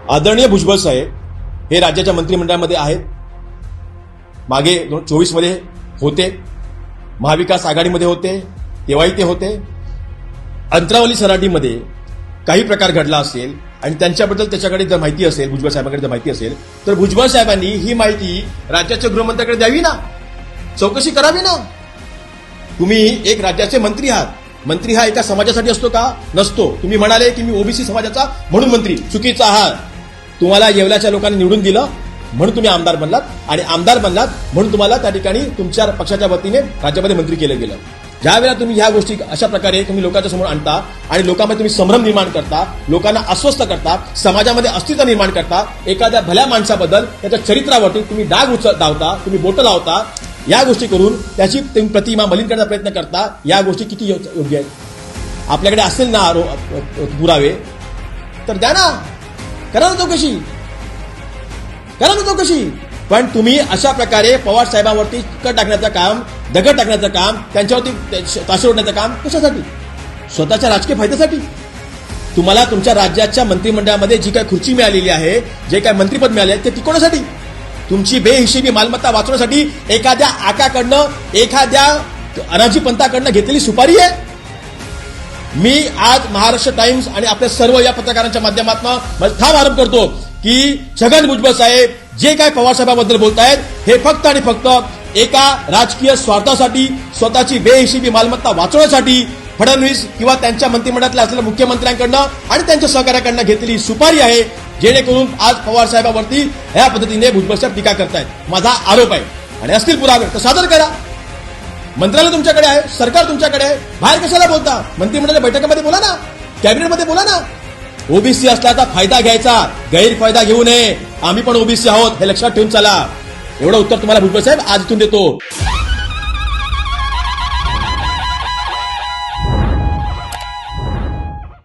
आदरणीय भुजबळ साहेब हे राज्याच्या मंत्रिमंडळामध्ये आहेत. मागे 2024 मध्ये होते, महाविकास आघाडीमध्ये होते, तेव्हाही ते होते. अंतरावली सराटीमध्ये काही प्रकार घडला असेल आणि त्यांच्याबद्दल त्याच्याकडे जर माहिती असेल, भुजबळ साहेबांकडे जर माहिती असेल, तर भुजबळ साहेबांनी ही माहिती राज्याच्या गृहमंत्र्याकडे द्यावी ना, चौकशी करावी ना. तुम्ही एक राज्याचे मंत्री आहात. मंत्री हा एका समाजासाठी असतो का? नसतो. तुम्ही म्हणाले की मी ओबीसी समाजाचा म्हणून मंत्री, चुकीचा आहात. तुम्हाला येवल्याच्या लोकांनी निवडून दिलं म्हणून तुम्ही आमदार बनलात आणि आमदार बनलात म्हणून तुम्हाला त्या ठिकाणी तुमच्या पक्षाच्या वतीने राज्यामध्ये मंत्री केलं गेलं. ज्यावेळेला तुम्ही ह्या गोष्टी अशा प्रकारे तुम्ही लोकांच्या समोर आणता आणि लोकांमध्ये तुम्ही संभ्रम निर्माण करता, लोकांना अस्वस्थ करता, समाजामध्ये अस्तित्व निर्माण करता, एखाद्या भल्या माणसाबद्दल त्याच्या चरित्रावरती तुम्ही डाग धावता, तुम्ही बोटं लावता, या गोष्टी करून त्याची तुम्ही प्रतिमा मलिन करण्याचा प्रयत्न करता. या गोष्टी किती योग्य आहेत? आपल्याकडे असेल ना पुरावे तर द्या ना, करा ना चौकशी, करा ना चौकशी. पण तुम्ही अशा प्रकारे पवार साहेबांवरती चिकट टाकण्याचं काम, दगड टाकण्याचं काम, त्यांच्यावरती ताशे ओढण्याचं काम कशासाठी? स्वतःच्या राजकीय फायद्यासाठी. तुम्हाला तुमच्या राज्याच्या मंत्रिमंडळामध्ये जी काही खुर्ची मिळालेली आहे, जे काही मंत्रिपद मिळाले ते टिकवण्यासाठी, तुमची बेहिशेबी मालमत्ता वाचवण्यासाठी एखाद्या आकाकडनं, एखाद्या अनाजी पंथाकडनं घेतलेली सुपारी आहे. मी आज महाराष्ट्र टाइम्स आणि आपल्या सर्व या पत्रकारांच्या माध्यमातून ठाम आरोप करतो की छगन भुजबळ साहेब जे काय पवार साहेबांबद्दल बोलतायत हे फक्त आणि फक्त एका राजकीय स्वार्थासाठी, स्वतःची बेहिशेबी मालमत्ता वाचवण्यासाठी फडणवीस किंवा त्यांच्या मंत्रिमंडळातल्या असलेल्या मुख्यमंत्र्यांकडनं आणि त्यांच्या सहकार्याकडनं घेतलेली सुपारी आहे, जेणेकरून आज पवार साहेबांवरती या पद्धतीने भुजबळ साहेब टीका करतायत. माझा आरोप आहे. आणि असतील पुरावे तर सादर करा. मंत्रालय तुमच्याकडे आहे, सरकार तुमच्याकडे आहे, बाहेर कशाला बोलता? मंत्रिमंडळाच्या बैठकीमध्ये बोला ना, कॅबिनेटमध्ये बोला ना. ओबीसी असल्याचा फायदा घ्यायचा, गैरफायदा घेऊ नये. आम्ही पण ओबीसी आहोत हे लक्षात ठेवून चला. एवढं उत्तर तुम्हाला भुजबळ साहेब आज इथून देतो.